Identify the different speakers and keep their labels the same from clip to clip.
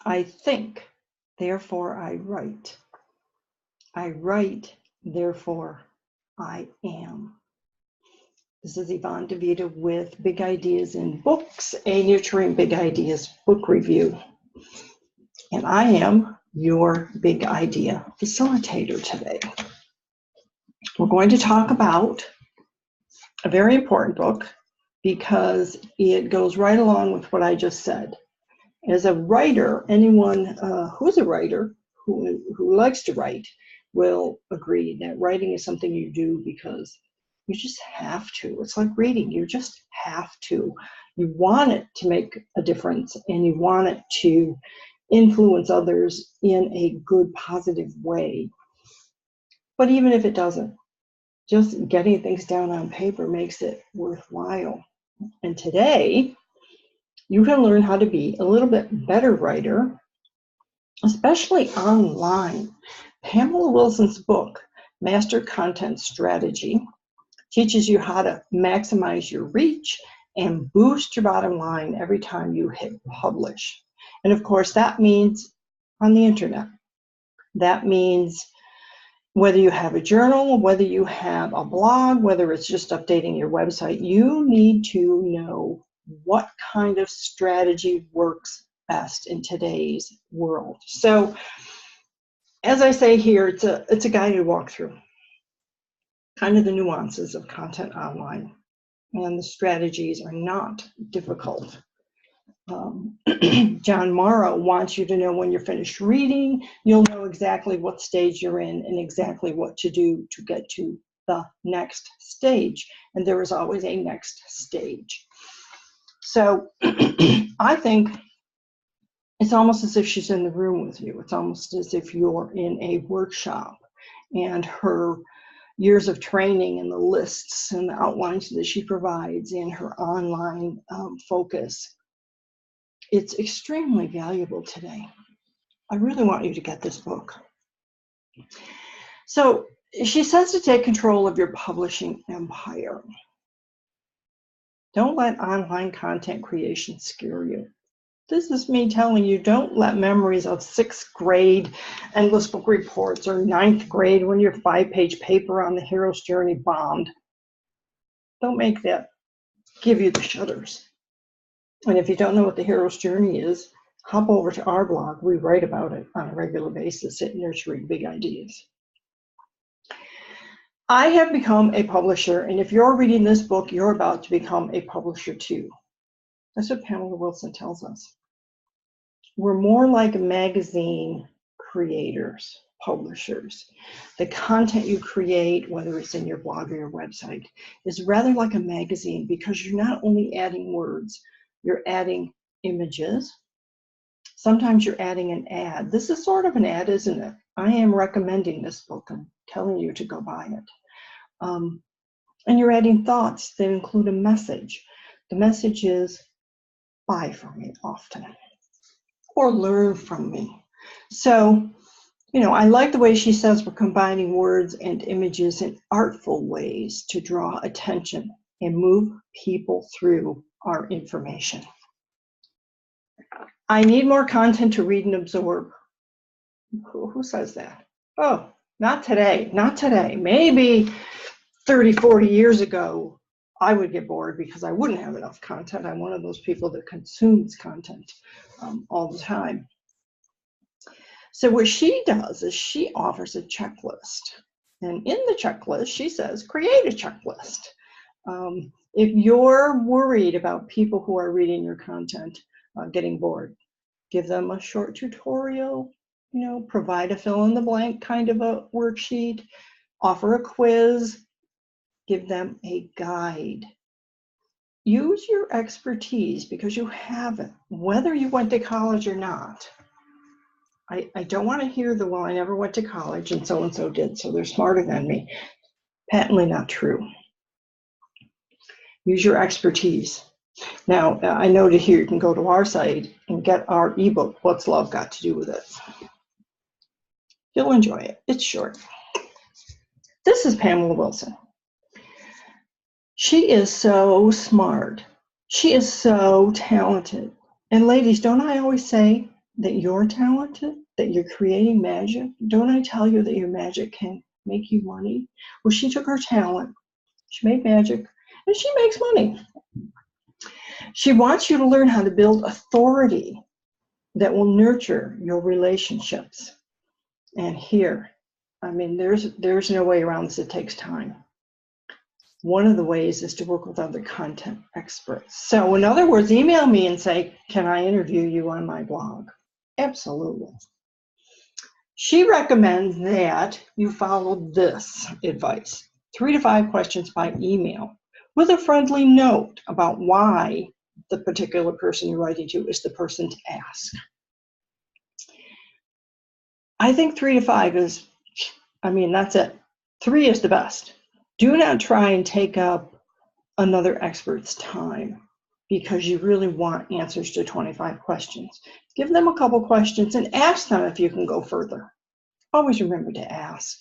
Speaker 1: I think, therefore I write. I write, therefore I am. This is Yvonne DeVita with Big Ideas in Books, a Nurturing Big Ideas book review. And I am your big idea facilitator today. We're going to talk about a very important book because it goes right along with what I just said. As a writer, anyone who's a writer, who likes to write, will agree that writing is something you do because you just have to. It's like reading, you just have to. You want it to make a difference and you want it to influence others in a good, positive way. But even if it doesn't, just getting things down on paper makes it worthwhile. And today, you can learn how to be a little bit better writer, especially online. Pamela Wilson's book, Master Content Strategy, teaches you how to maximize your reach and boost your bottom line every time you hit publish. And of course, that means on the internet. That means whether you have a journal, whether you have a blog, whether it's just updating your website, you need to know what kind of strategy works best in today's world. So, as I say here, it's a guided walkthrough, kind of the nuances of content online, and the strategies are not difficult. John Morrow wants you to know when you're finished reading, you'll know exactly what stage you're in and exactly what to do to get to the next stage. And there is always a next stage. So I think it's almost as if she's in the room with you. It's almost as if you're in a workshop, and her years of training and the lists and the outlines that she provides and her online focus, it's extremely valuable today. I really want you to get this book. So she says to take control of your publishing empire. Don't let online content creation scare you. This is me telling you, don't let memories of 6th grade endless book reports or 9th grade when your 5-page paper on the hero's journey bombed. Don't make that give you the shudders. And if you don't know what the hero's journey is, hop over to our blog. We write about it on a regular basis at Nurturing Big Ideas. I have become a publisher, and if you're reading this book, you're about to become a publisher too. That's what Pamela Wilson tells us. We're more like magazine creators, publishers. The content you create, whether it's in your blog or your website, is rather like a magazine because you're not only adding words, you're adding images. Sometimes you're adding an ad. This is sort of an ad, isn't it? I am recommending this book. I'm telling you to go buy it. And you're adding thoughts that include a message. The message is, buy from me often, or learn from me. So, I like the way she says we're combining words and images in artful ways to draw attention and move people through our information. I need more content to read and absorb. Who says that? Oh, not today, not today. Maybe 30, 40 years ago, I would get bored because I wouldn't have enough content. I'm one of those people that consumes content all the time. So what she does is she offers a checklist. And in the checklist, she says, create a checklist. If you're worried about people who are reading your content getting bored, give them a short tutorial, provide a fill-in-the-blank kind of a worksheet, offer a quiz, give them a guide. Use your expertise because you have it, whether you went to college or not. I don't want to hear the, well, I never went to college and so did, so they're smarter than me. Patently not true. Use your expertise. Now, I noted here you can go to our site and get our ebook, What's Love Got to Do with It? You'll enjoy it. It's short. This is Pamela Wilson. She is so smart. She is so talented. And ladies, don't I always say, that you're talented, that you're creating magic? Don't I tell you that your magic can make you money? Well, she took her talent, she made magic, and she makes money. She wants you to learn how to build authority that will nurture your relationships. And here, I mean, there's no way around this. It takes time. One of the ways is to work with other content experts. So in other words, email me and say, can I interview you on my blog? Absolutely. She recommends that you follow this advice: 3 to 5 questions by email with a friendly note about why the particular person you're writing to is the person to ask. I think 3 to 5 is, I mean, that's it. 3 is the best. Do not try and take up another expert's time because you really want answers to 25 questions. Give them a couple questions and ask them if you can go further. Always remember to ask.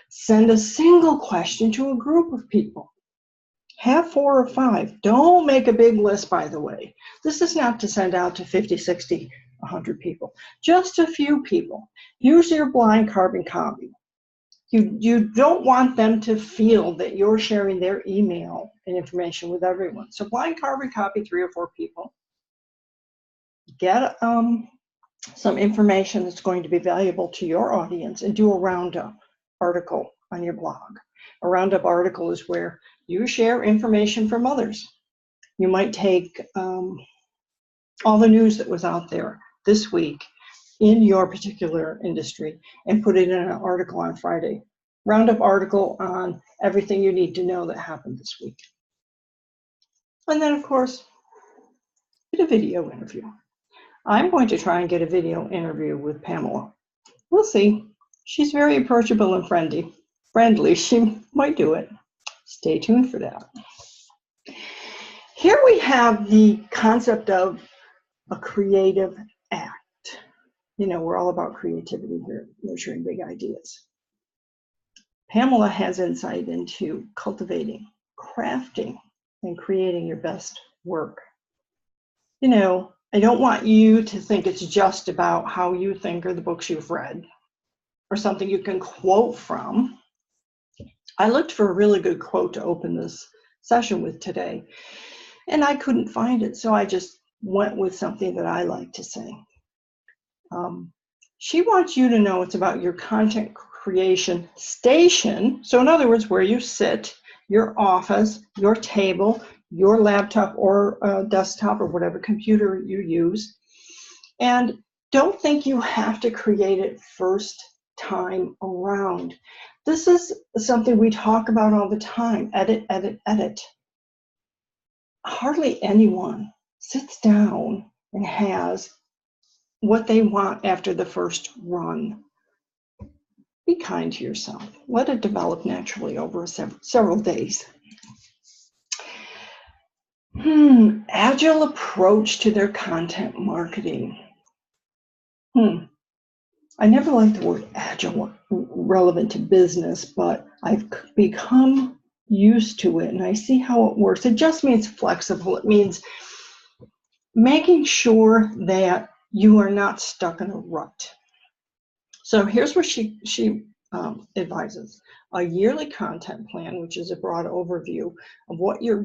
Speaker 1: Send a single question to a group of people. Have 4 or 5. Don't make a big list, by the way. This is not to send out to 50, 60, 100 people. Just a few people. Use your blind carbon copy. You don't want them to feel that you're sharing their email and information with everyone. So blind carbon copy 3 or 4 people. Get some information that's going to be valuable to your audience and do a roundup article on your blog. A roundup article is where you share information from others. You might take all the news that was out there this week in your particular industry and put it in an article on Friday. Roundup article on everything you need to know that happened this week. And then, of course, get a video interview. I'm going to try and get a video interview with Pamela. We'll see. She's very approachable and friendly. She might do it. Stay tuned for that. Here we have the concept of a creative act. We're all about creativity here, nurturing big ideas. Pamela has insight into cultivating, crafting, and creating your best work. I don't want you to think it's just about how you think or the books you've read or something you can quote from. I looked for a really good quote to open this session with today, and I couldn't find it, so I just went with something that I like to say. She wants you to know it's about your content creation station. So in other words, where you sit, your office, your table, your laptop or desktop or whatever computer you use. And don't think you have to create it first time around. This is something we talk about all the time. Edit, edit, edit. Hardly anyone sits down and has what they want after the first run. Be kind to yourself. Let it develop naturally over several days. Agile approach to their content marketing. I never liked the word agile relevant to business, but I've become used to it and I see how it works. It just means flexible. It means making sure that you are not stuck in a rut. So here's what she advises: a yearly content plan, which is a broad overview of what you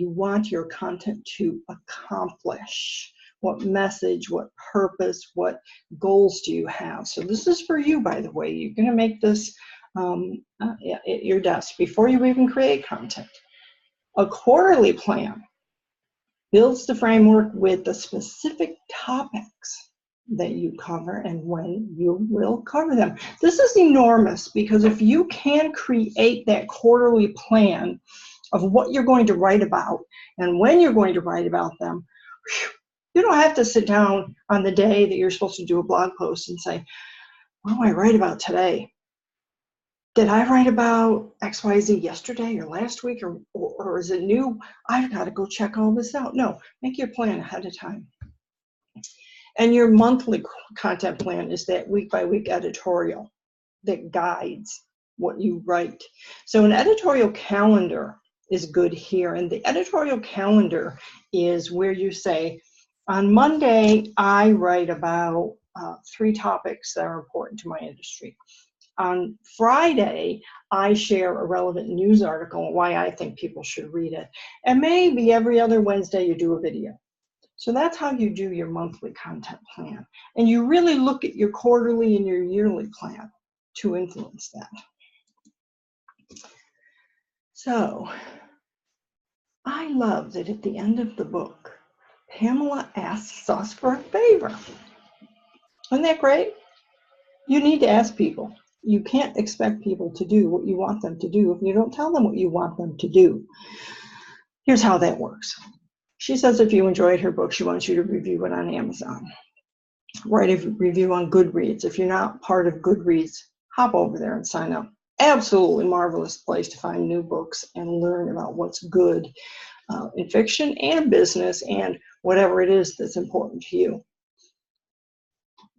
Speaker 1: want your content to accomplish. What message, what purpose, what goals do you have? So this is for you, by the way. You're going to make this at your desk before you even create content. A quarterly plan builds the framework with the specific topics that you cover and when you will cover them. This is enormous because if you can create that quarterly plan of what you're going to write about and when you're going to write about them, you don't have to sit down on the day that you're supposed to do a blog post and say, what do I write about today? Did I write about XYZ yesterday or last week or is it new? I've got to go check all this out. No, make your plan ahead of time. And your monthly content plan is that week by week editorial that guides what you write. So an editorial calendar is good here. And the editorial calendar is where you say, On Monday, I write about 3 topics that are important to my industry. On Friday, I share a relevant news article and why I think people should read it. And maybe every other Wednesday you do a video. So that's how you do your monthly content plan. And you really look at your quarterly and your yearly plan to influence that. So I love that at the end of the book, Pamela asks us for a favor. Isn't that great? You need to ask people. You can't expect people to do what you want them to do if you don't tell them what you want them to do. Here's how that works. She says if you enjoyed her book, she wants you to review it on Amazon. Write a review on Goodreads. If you're not part of Goodreads, hop over there and sign up. Absolutely marvelous place to find new books and learn about what's good in fiction and business and whatever it is that's important to you.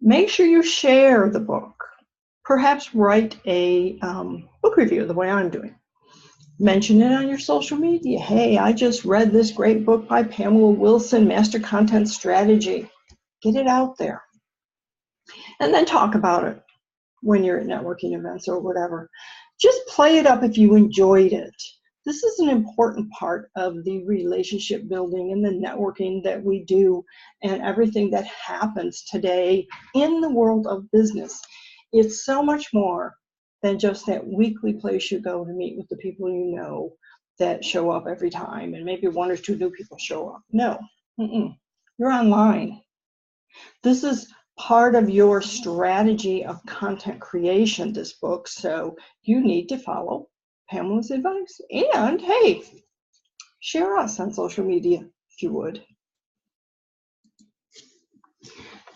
Speaker 1: Make sure you share the book. Perhaps write a book review the way I'm doing. Mention it on your social media. Hey, I just read this great book by Pamela Wilson, Master Content Strategy. Get it out there. And then talk about it when you're at networking events or whatever. Just play it up if you enjoyed it. This is an important part of the relationship building and the networking that we do and everything that happens today in the world of business. It's so much more than just that weekly place you go to meet with the people you know that show up every time and maybe 1 or 2 new people show up. No, you're online. This is part of your strategy of content creation, this book, so you need to follow Pamela's advice. And hey, share us on social media if you would.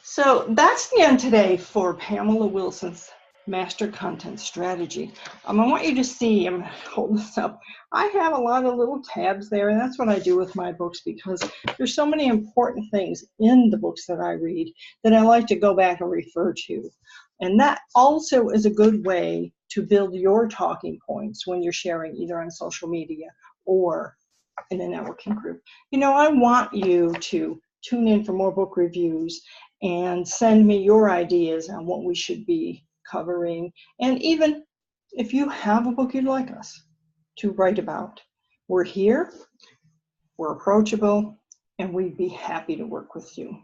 Speaker 1: So that's the end today for Pamela Wilson's Master Content Strategy. I want you to see, I'm going to hold this up. I have a lot of little tabs there, and that's what I do with my books because there's so many important things in the books that I read that I like to go back and refer to. And that also is a good way to build your talking points when you're sharing either on social media or in a networking group. You know, I want you to tune in for more book reviews and send me your ideas on what we should be covering. And even if you have a book you'd like us to write about, we're here, we're approachable, and we'd be happy to work with you.